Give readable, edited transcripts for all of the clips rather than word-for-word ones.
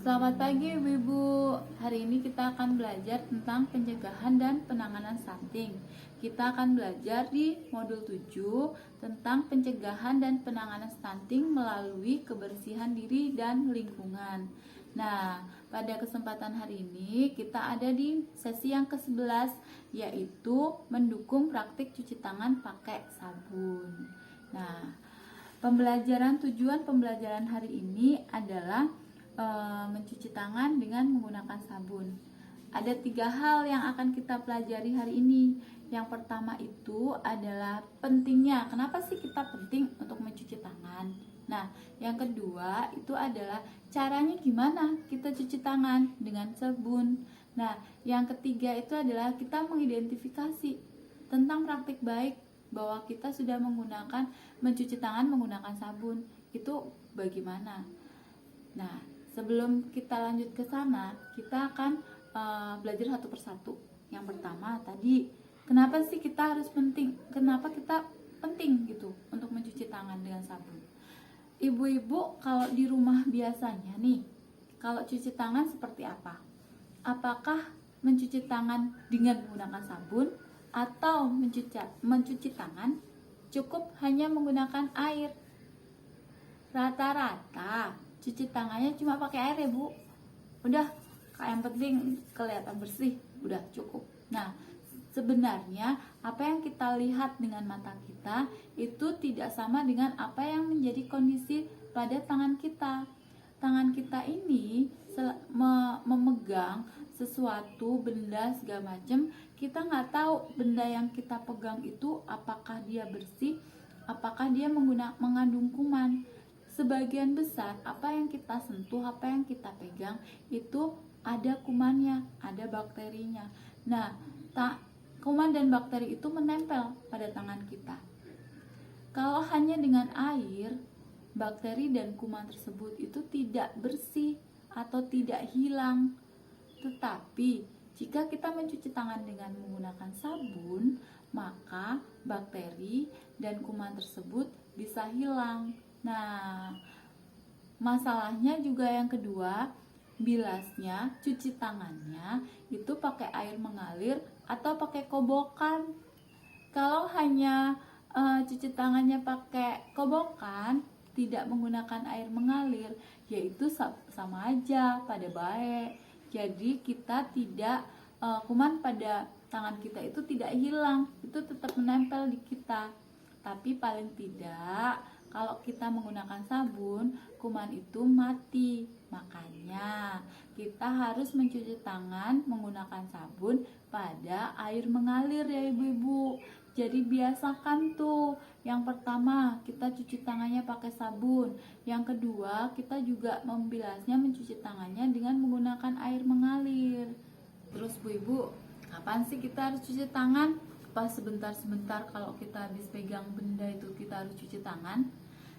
Selamat pagi Ibu-ibu. Hari ini kita akan belajar tentang pencegahan dan penanganan stunting. Kita akan belajar di modul 7 tentang pencegahan dan penanganan stunting melalui kebersihan diri dan lingkungan. Nah, pada kesempatan hari ini kita ada di sesi yang ke-11, yaitu mendukung praktik cuci tangan pakai sabun. Nah, tujuan pembelajaran hari ini adalah mencuci tangan dengan menggunakan sabun. Ada 3 hal yang akan kita pelajari hari ini. Yang pertama itu adalah pentingnya. Kenapa sih kita penting untuk mencuci tangan? Nah, yang kedua itu adalah caranya gimana kita cuci tangan dengan sabun. Nah, yang ketiga itu adalah kita mengidentifikasi tentang praktik baik bahwa kita sudah mencuci tangan menggunakan sabun. Itu bagaimana? Nah, sebelum kita lanjut ke sana, kita akan belajar satu persatu. Yang pertama tadi, kenapa sih kita harus penting? Kenapa kita penting gitu untuk mencuci tangan dengan sabun? Ibu-ibu kalau di rumah biasanya nih, kalau cuci tangan seperti apa? Apakah mencuci tangan dengan menggunakan sabun atau mencuci tangan cukup hanya menggunakan air? Rata-rata cuci tangannya cuma pakai air ya Bu. Udah, yang penting kelihatan bersih, udah cukup. Nah, sebenarnya apa yang kita lihat dengan mata kita itu tidak sama dengan apa yang menjadi kondisi pada tangan kita. Tangan kita ini memegang sesuatu benda segala macam, kita nggak tahu benda yang kita pegang itu apakah dia bersih, apakah dia mengandung kuman. Sebagian besar apa yang kita sentuh, apa yang kita pegang itu ada kumannya, ada bakterinya. Nah, kuman dan bakteri itu menempel pada tangan kita. Kalau hanya dengan air, bakteri dan kuman tersebut itu tidak bersih atau tidak hilang. Tetapi jika kita mencuci tangan dengan menggunakan sabun, maka bakteri dan kuman tersebut bisa hilang. Nah, masalahnya juga yang kedua, bilasnya, cuci tangannya itu pakai air mengalir atau pakai kobokan. Kalau hanya cuci tangannya pakai kobokan, tidak menggunakan air mengalir, yaitu sama aja pada baik. Jadi kita tidak kuman pada tangan kita itu tidak hilang, itu tetap menempel di kita. Tapi paling tidak kalau kita menggunakan sabun, kuman itu mati. Makanya kita harus mencuci tangan menggunakan sabun pada air mengalir ya ibu-ibu. Jadi biasakan tuh. Yang pertama kita cuci tangannya pakai sabun. Yang kedua kita juga membilasnya, mencuci tangannya dengan menggunakan air mengalir. Terus bu ibu, kapan sih kita harus cuci tangan? Pas sebentar-sebentar kalau kita habis pegang benda itu kita harus cuci tangan?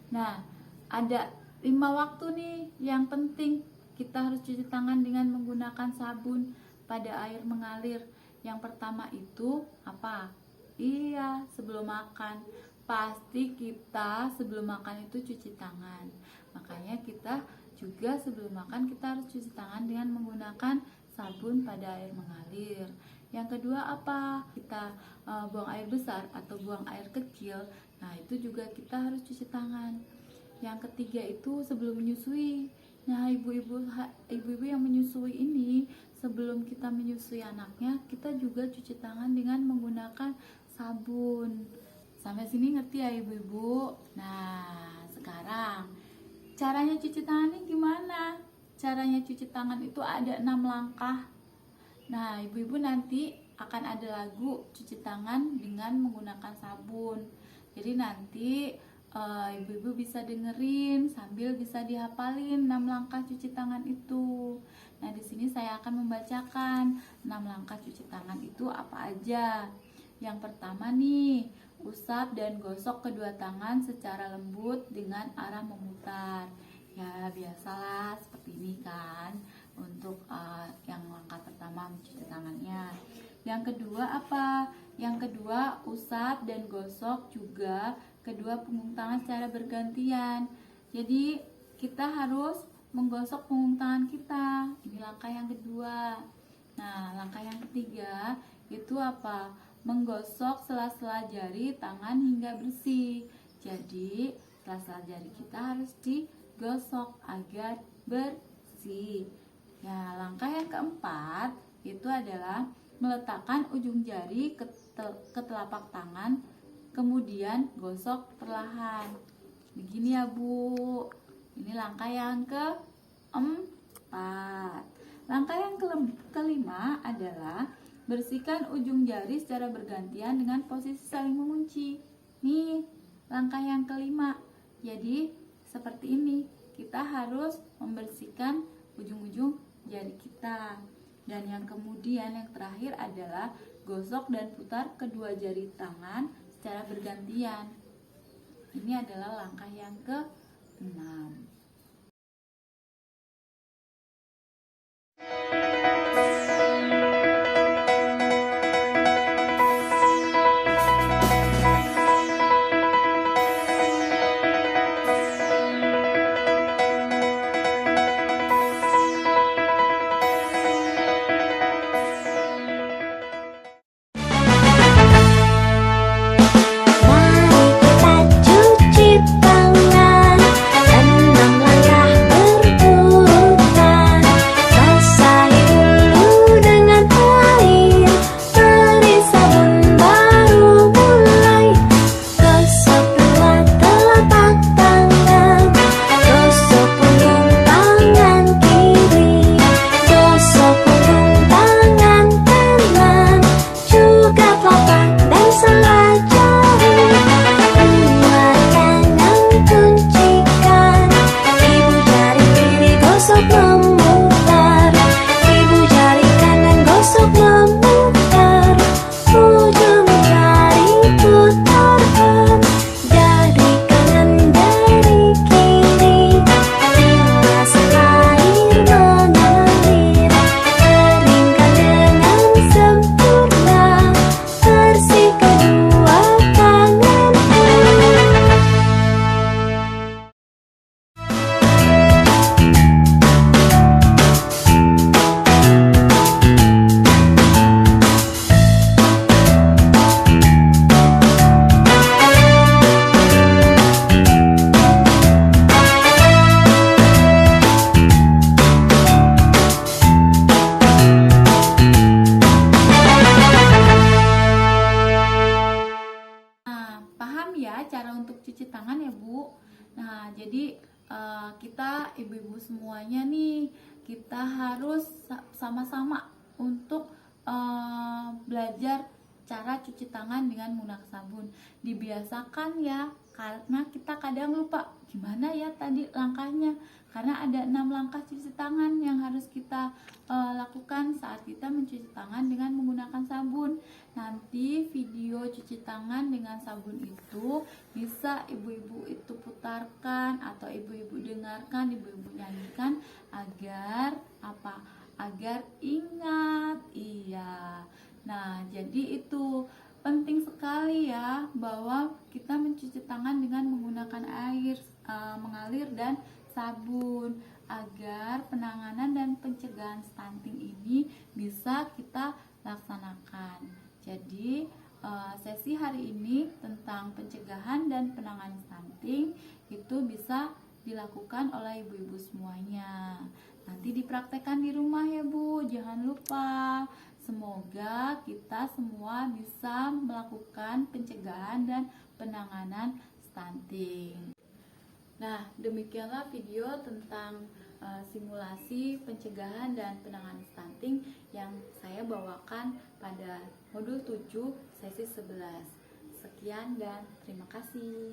Nah, ada 5 waktu nih yang penting kita harus cuci tangan dengan menggunakan sabun pada air mengalir. Yang pertama itu apa? Iya, sebelum makan. Pasti kita sebelum makan itu cuci tangan. Makanya kita juga sebelum makan kita harus cuci tangan dengan menggunakan sabun pada air mengalir. Yang kedua apa? Kita buang air besar atau buang air kecil. Nah, itu juga kita harus cuci tangan. Yang ketiga itu sebelum menyusui. Nah, ibu-ibu yang menyusui ini, sebelum kita menyusui anaknya, kita juga cuci tangan dengan menggunakan sabun. Sampai sini ngerti ya ibu-ibu? Nah, sekarang caranya cuci tangannya gimana? Caranya cuci tangan itu ada 6 langkah. Nah, ibu-ibu nanti akan ada lagu cuci tangan dengan menggunakan sabun. Jadi nanti ibu-ibu bisa dengerin sambil bisa dihafalin 6 langkah cuci tangan itu. Nah, di sini saya akan membacakan 6 langkah cuci tangan itu apa aja. Yang pertama nih, usap dan gosok kedua tangan secara lembut dengan arah memutar. Ya, biasalah seperti ini kan untuk yang langkah pertama mencuci tangannya. Yang kedua apa? Yang kedua, usap dan gosok juga kedua punggung tangan secara bergantian. Jadi kita harus menggosok punggung tangan kita. Ini langkah yang kedua. Nah, langkah yang ketiga itu apa? Menggosok sela-sela jari tangan hingga bersih. Jadi, sela-sela jari kita harus digosok agar bersih. Ya, langkah yang keempat itu adalah meletakkan ujung jari ke telapak tangan, kemudian gosok perlahan. Begini ya Bu. Ini langkah yang keempat. Langkah yang kelima adalah bersihkan ujung jari secara bergantian dengan posisi saling mengunci. Nih, langkah yang kelima. Jadi, seperti ini. Kita harus membersihkan ujung-ujung jari kita. Dan yang kemudian yang terakhir adalah gosok dan putar kedua jari tangan secara bergantian. Ini adalah langkah yang ke-6. Cara untuk cuci tangan ya Bu. Nah, jadi kita ibu-ibu semuanya nih, kita harus sama-sama untuk belajar cara cuci tangan dengan menggunakan sabun. Dibiasakan ya, karena kita kadang lupa gimana ya tadi langkahnya. Karena ada 6 langkah cuci tangan yang harus kita lakukan saat kita mencuci tangan dengan menggunakan sabun. Nanti video cuci tangan dengan sabun itu bisa ibu-ibu itu putarkan atau ibu-ibu dengarkan, ibu-ibu nyanyikan agar apa? Agar ingat. Iya. Nah, jadi itu penting sekali ya bahwa kita mencuci tangan dengan menggunakan air mengalir dan sabun agar penanganan dan pencegahan stunting ini bisa kita laksanakan. Jadi sesi hari ini tentang pencegahan dan penanganan stunting itu bisa dilakukan oleh ibu-ibu semuanya. Nanti dipraktekkan di rumah ya Bu, jangan lupa. Semoga kita semua bisa melakukan pencegahan dan penanganan stunting. Nah, demikianlah video tentang simulasi pencegahan dan penanganan stunting yang saya bawakan pada modul 7 sesi 11. Sekian dan terima kasih.